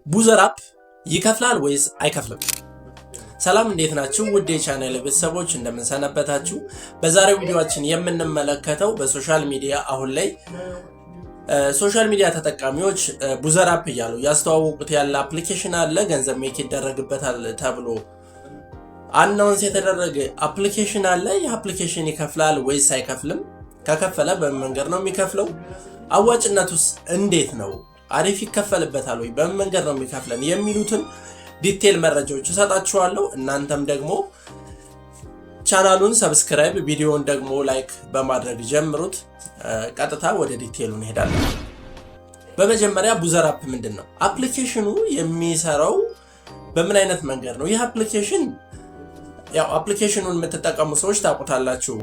ቡዘር አፕ ይከፍላል ወይስ አይከፍልም? ሰላም እንዴት ናችሁ? ውድ የቻናሌ ቤተሰቦች እንደምን ሰነበታችሁ? በዛሬው ቪዲዮአችን የምንመለከተው በሶሻል ሚዲያ አሁን ላይ ሶሻል ሚዲያ ተጠቃሚዎች ቡዘር አፕ እያሉ ያስተዋወቁት ያለ አፕሊኬሽን አለ። ገንዘብ ሜክ ይደረግበታል ተብሎ አናውንስ የተደረገ አፕሊኬሽን አለ። ይህ አፕሊኬሽን ይከፍላል ወይስ አይከፍልም? ከከፈለ በምን መንገድ ነው የሚከፍለው? አዋጭነቱስ እንዴት ነው? አሪፍ ይከፈልበታል ወይ? በምን መንገድ ነው የሚከፍለን? የሚሉትን ዲቴል መረጃዎች እሰጣችኋለሁ። እናንተም ደግሞ ቻናሉን ሰብስክራይብ፣ ቪዲዮውን ደግሞ ላይክ በማድረግ ጀምሩት። ቀጥታ ወደ ዲቴሉ እንሄዳለን። በመጀመሪያ ቡዘር አፕ ምንድን ነው? አፕሊኬሽኑ የሚሰራው በምን አይነት መንገድ ነው? ይህ አፕሊኬሽን ያው አፕሊኬሽኑን የምትጠቀሙ ሰዎች ታውቁታላችሁ።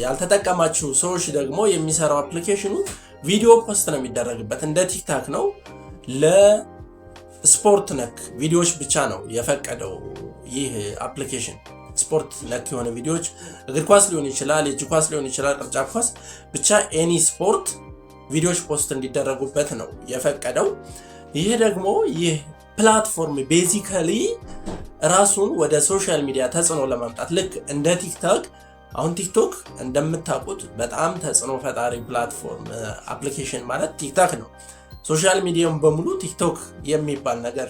ያልተጠቀማችሁ ሰዎች ደግሞ የሚሰራው አፕሊኬሽኑ ቪዲዮ ፖስት ነው የሚደረግበት። እንደ ቲክታክ ነው። ለስፖርት ነክ ቪዲዮዎች ብቻ ነው የፈቀደው ይህ አፕሊኬሽን። ስፖርት ነክ የሆነ ቪዲዮዎች እግር ኳስ ሊሆን ይችላል፣ የእጅ ኳስ ሊሆን ይችላል፣ ቅርጫት ኳስ፣ ብቻ ኤኒ ስፖርት ቪዲዮዎች ፖስት እንዲደረጉበት ነው የፈቀደው። ይህ ደግሞ ይህ ፕላትፎርም ቤዚካሊ ራሱን ወደ ሶሻል ሚዲያ ተጽዕኖ ለማምጣት ልክ እንደ ቲክታክ። አሁን ቲክቶክ እንደምታውቁት በጣም ተጽዕኖ ፈጣሪ ፕላትፎርም አፕሊኬሽን ማለት ቲክታክ ነው። ሶሻል ሚዲያውን በሙሉ ቲክቶክ የሚባል ነገር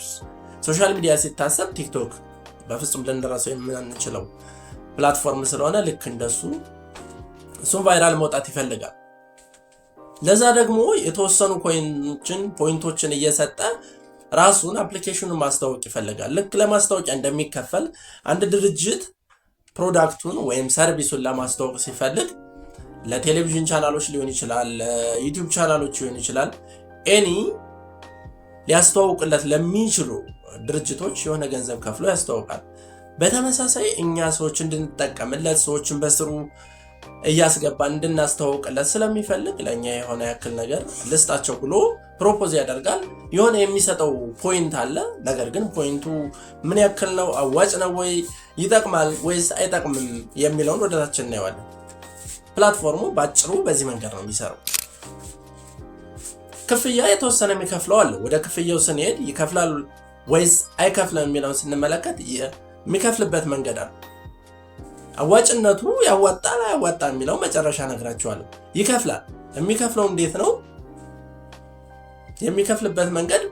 ሶሻል ሚዲያ ሲታሰብ ቲክቶክ በፍጹም ልንደርሰው የምንችለው ፕላትፎርም ስለሆነ ልክ እንደሱ እሱም ቫይራል መውጣት ይፈልጋል። ለዛ ደግሞ የተወሰኑ ፖይንቶችን እየሰጠ ራሱን አፕሊኬሽኑን ማስተዋወቅ ይፈልጋል። ልክ ለማስታወቂያ እንደሚከፈል አንድ ድርጅት ፕሮዳክቱን ወይም ሰርቪሱን ለማስተዋወቅ ሲፈልግ ለቴሌቪዥን ቻናሎች ሊሆን ይችላል፣ ለዩቲዩብ ቻናሎች ሊሆን ይችላል፣ ኤኒ ሊያስተዋውቅለት ለሚችሉ ድርጅቶች የሆነ ገንዘብ ከፍሎ ያስተዋውቃል። በተመሳሳይ እኛ ሰዎች እንድንጠቀምለት ሰዎችን በስሩ እያስገባን እንድናስተዋውቅለት ስለሚፈልግ ለእኛ የሆነ ያክል ነገር ልስጣቸው ብሎ ፕሮፖዝ ያደርጋል። የሆነ የሚሰጠው ፖይንት አለ። ነገር ግን ፖይንቱ ምን ያክል ነው? አዋጭ ነው ወይ? ይጠቅማል ወይስ አይጠቅምም የሚለውን ወደታችን እናየዋለን። ፕላትፎርሙ ባጭሩ በዚህ መንገድ ነው የሚሰራው። ክፍያ የተወሰነ የሚከፍለው አለ። ወደ ክፍያው ስንሄድ ይከፍላል ወይስ አይከፍልም የሚለውን ስንመለከት የሚከፍልበት መንገድ አለ። አዋጭነቱ ያዋጣል አያዋጣም የሚለው መጨረሻ ነግራችኋለሁ። ይከፍላል። የሚከፍለው እንዴት ነው? የሚከፍልበት መንገድ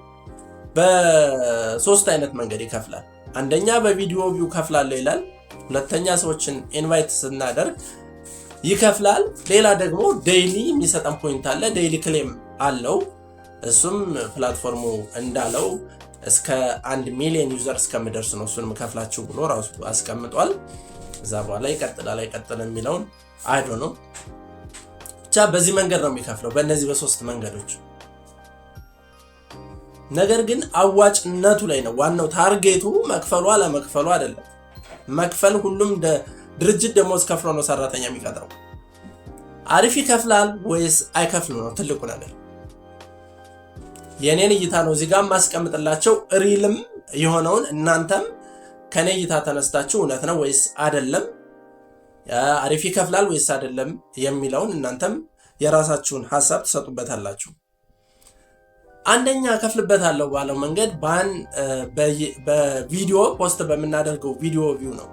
በሶስት አይነት መንገድ ይከፍላል። አንደኛ በቪዲዮ ቪው ከፍላለሁ ይላል። ሁለተኛ ሰዎችን ኢንቫይት ስናደርግ ይከፍላል። ሌላ ደግሞ ዴይሊ የሚሰጠን ፖይንት አለ። ዴይሊ ክሌም አለው። እሱም ፕላትፎርሙ እንዳለው እስከ 1 ሚሊዮን ዩዘር እስከምደርስ ነው እሱንም ከፍላችሁ ብሎ ራሱ አስቀምጧል። እዛ በኋላ ይቀጥላል አይቀጥልም የሚለውን አይዶ ነው። ብቻ በዚህ መንገድ ነው የሚከፍለው፣ በእነዚህ በሶስት መንገዶች። ነገር ግን አዋጭነቱ ላይ ነው ዋናው ታርጌቱ። መክፈሉ አለመክፈሉ አይደለም። መክፈል ሁሉም ድርጅት ደሞዝ ከፍሎ ነው ሰራተኛ የሚቀጥረው። አሪፍ ይከፍላል ወይስ አይከፍልም ነው ትልቁ ነገር። የኔን እይታ ነው እዚህ ጋር ማስቀምጥላቸው። ሪልም የሆነውን እናንተም ከኔ እይታ ተነስታችሁ እውነት ነው ወይስ አይደለም፣ አሪፍ ይከፍላል ወይስ አይደለም የሚለውን እናንተም የራሳችሁን ሐሳብ ትሰጡበታላችሁ። አንደኛ ከፍልበታለሁ ባለው መንገድ በቪዲዮ ፖስት በምናደርገው ቪዲዮ ቪው ነው።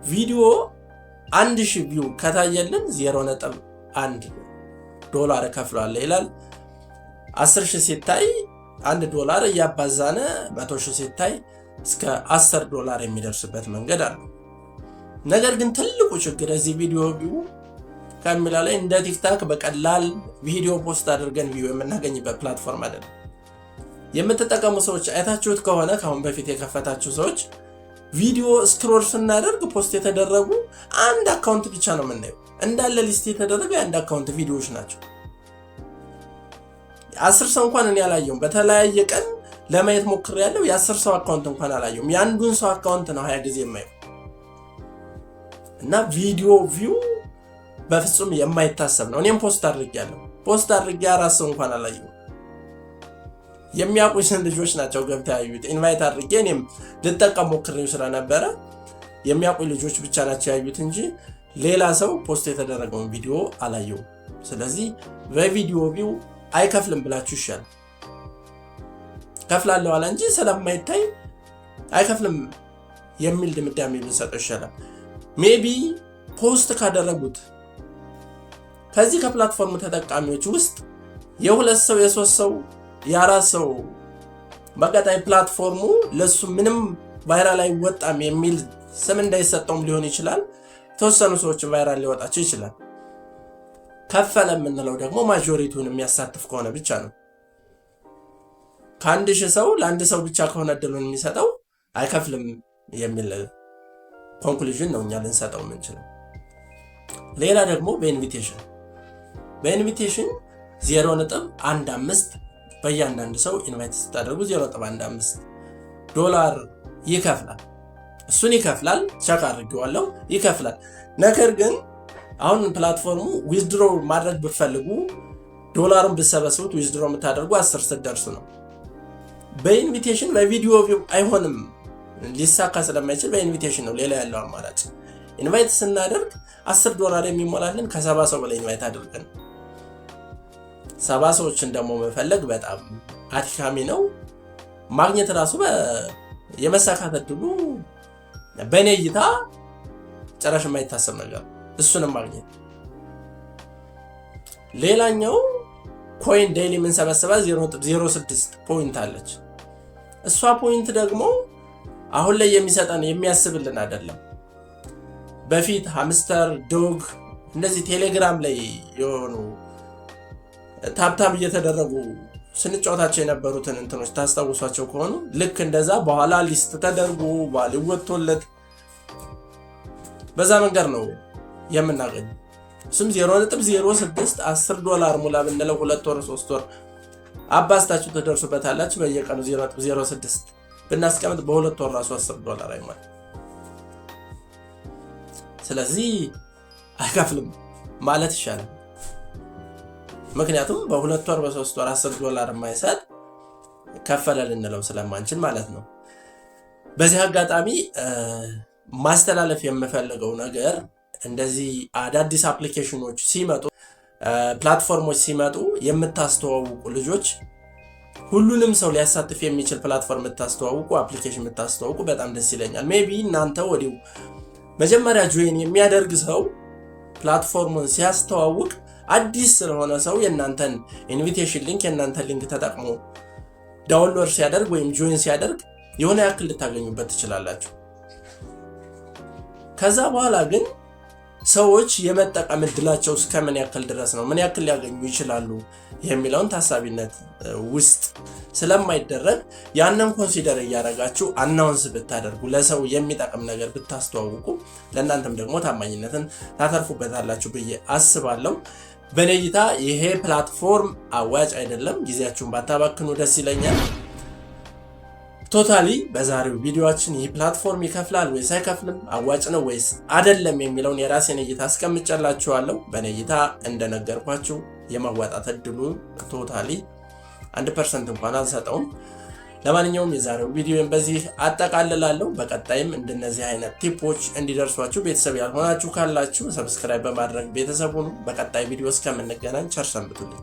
ቪዲዮ 1000 ቪው ከታየልን 0.1 ዶላር ከፍሏል ይላል። 10,000 ሲታይ $1 እያባዛነ 100,000 ሲታይ እስከ $10 የሚደርስበት መንገድ አለ። ነገር ግን ትልቁ ችግር እዚህ ቪዲዮ ቪው ከሚላ ላይ እንደ ቲክታክ በቀላል ቪዲዮ ፖስት አድርገን ቪው የምናገኝበት ፕላትፎርም አይደለም። የምትጠቀሙ ሰዎች አይታችሁት ከሆነ ካሁን በፊት የከፈታችሁ ሰዎች ቪዲዮ ስክሮል ስናደርግ ፖስት የተደረጉ አንድ አካውንት ብቻ ነው የምናየው። እንዳለ ሊስት የተደረገ የአንድ አካውንት ቪዲዮዎች ናቸው። 10 ሰው እንኳን እኔ አላየሁም። በተለያየ ቀን ለማየት ሞክሬያለሁ። የ10 ሰው አካውንት እንኳን አላየሁም። የአንዱን ሰው አካውንት ነው 20 ጊዜ የማየው። እና ቪዲዮ ቪው በፍጹም የማይታሰብ ነው። እኔም ፖስት አድርጌያለሁ። ፖስት አድርጌ 4 ሰው እንኳን አላየሁም። የሚያውቁኝ ልጆች ናቸው ገብተው ያዩት። ኢንቫይት አድርጌ እኔም ልጠቀም ሞክሬው ስለነበረ የሚያውቁኝ ልጆች ብቻ ናቸው ያዩት እንጂ ሌላ ሰው ፖስት የተደረገውን ቪዲዮ አላየሁም። ስለዚህ በቪዲዮ ቪው አይከፍልም ብላችሁ ይሻላል። ከፍላለሁ አለ እንጂ ስለማይታይ አይከፍልም የሚል ድምዳሜ ብንሰጠው ይሻላል። ሜቢ ፖስት ካደረጉት ከዚህ ከፕላትፎርም ተጠቃሚዎች ውስጥ የሁለት ሰው የሶስት ሰው የአራት ሰው በቀጣይ ፕላትፎርሙ ለሱ ምንም ቫይራል አይወጣም የሚል ስም እንዳይሰጠውም ሊሆን ይችላል። ተወሰኑ ሰዎች ቫይራል ሊወጣቸው ይችላል። ከፈለ የምንለው ደግሞ ማጆሪቲውን የሚያሳትፍ ከሆነ ብቻ ነው። ከ1000 ሰው ለአንድ ሰው ብቻ ከሆነ እድሉን የሚሰጠው አይከፍልም የሚል ኮንክሉዥን ነው እኛ ልንሰጠው የምንችለው። ሌላ ደግሞ በኢንቪቴሽን 0.15 በእያንዳንዱ ሰው ኢንቫይት ስታደርጉ $0.15 ይከፍላል። እሱን ይከፍላል። ቸክ አድርጌዋለሁ፣ ይከፍላል። ነገር ግን አሁን ፕላትፎርሙ ዊዝድሮ ማድረግ ብትፈልጉ ዶላሩን ብትሰበስቡት ዊዝድሮ የምታደርጉ 10 ስትደርሱ ነው። በኢንቪቴሽን በቪዲዮ አይሆንም፣ ሊሳካ ስለማይችል በኢንቪቴሽን ነው ሌላ ያለው አማራጭ። ኢንቫይት ስናደርግ $10 የሚሞላልን ከ70 ሰው በላይ ኢንቫይት አድርገን 70 ሰዎችን ደግሞ መፈለግ በጣም አድካሚ ነው። ማግኘት ራሱ የመሳካት እድሉ በእኔ እይታ ጭራሽ የማይታሰብ ነገር፣ እሱንም ማግኘት። ሌላኛው ኮይን ዴይሊ የምንሰበስባ 0.06 ፖይንት አለች። እሷ ፖይንት ደግሞ አሁን ላይ የሚሰጠን የሚያስብልን አይደለም። በፊት ሃምስተር ዶግ እንደዚህ ቴሌግራም ላይ የሆኑ ታፕታፕ እየተደረጉ ስንጫወታቸው የነበሩትን እንትኖች ታስታውሷቸው ከሆኑ ልክ እንደዛ በኋላ ሊስት ተደርጎ ባል ወጥቶለት በዛ መንገድ ነው የምናገኝ። እሱም 0.06 $10 ሙላ ብንለው 2 ወር 3 ወር አባስታችሁ ተደርሱበታላችሁ። በየቀኑ 0.06 ብናስቀምጥ በ2 ወር ራሱ $10 አይሞላ። ስለዚህ አይከፍልም ማለት ይሻላል። ምክንያቱም በ2 ወር በ3 ወር $10 የማይሰጥ ከፈለ ልንለው ስለማንችል ማለት ነው። በዚህ አጋጣሚ ማስተላለፍ የምፈልገው ነገር እንደዚህ አዳዲስ አፕሊኬሽኖች ሲመጡ ፕላትፎርሞች ሲመጡ የምታስተዋውቁ ልጆች ሁሉንም ሰው ሊያሳትፍ የሚችል ፕላትፎርም የምታስተዋውቁ አፕሊኬሽን የምታስተዋውቁ በጣም ደስ ይለኛል። ሜቢ እናንተ ወዲው መጀመሪያ ጆይን የሚያደርግ ሰው ፕላትፎርሙን ሲያስተዋውቅ አዲስ ስለሆነ ሰው የእናንተን ኢንቪቴሽን ሊንክ የእናንተን ሊንክ ተጠቅሞ ዳውንሎድ ሲያደርግ ወይም ጆይን ሲያደርግ የሆነ ያክል ልታገኙበት ትችላላችሁ። ከዛ በኋላ ግን ሰዎች የመጠቀም እድላቸው እስከምን ያክል ድረስ ነው፣ ምን ያክል ሊያገኙ ይችላሉ የሚለውን ታሳቢነት ውስጥ ስለማይደረግ ያንን ኮንሲደር እያደረጋችሁ አናውንስ ብታደርጉ ለሰው የሚጠቅም ነገር ብታስተዋውቁ ለእናንተም ደግሞ ታማኝነትን ታተርፉበታላችሁ ብዬ አስባለሁ። በኔ እይታ ይሄ ፕላትፎርም አዋጭ አይደለም። ጊዜያችሁን ባታባክኑ ደስ ይለኛል። ቶታሊ በዛሬው ቪዲዮአችን ይህ ፕላትፎርም ይከፍላል ወይስ አይከፍልም፣ አዋጭ ነው ወይስ አይደለም የሚለውን የራሴን እይታ አስቀምጬላችኋለሁ። በኔ እይታ እንደነገርኳችሁ የማዋጣት እድሉ ቶታሊ 1% እንኳን አልሰጠውም። ለማንኛውም የዛሬው ቪዲዮን በዚህ አጠቃልላለሁ። በቀጣይም እንደነዚህ አይነት ቲፖች እንዲደርሷችሁ ቤተሰብ ያልሆናችሁ ካላችሁ ሰብስክራይብ በማድረግ ቤተሰብ ሁኑ። በቀጣይ ቪዲዮ እስከምንገናኝ ቸር ሰንብቱልኝ።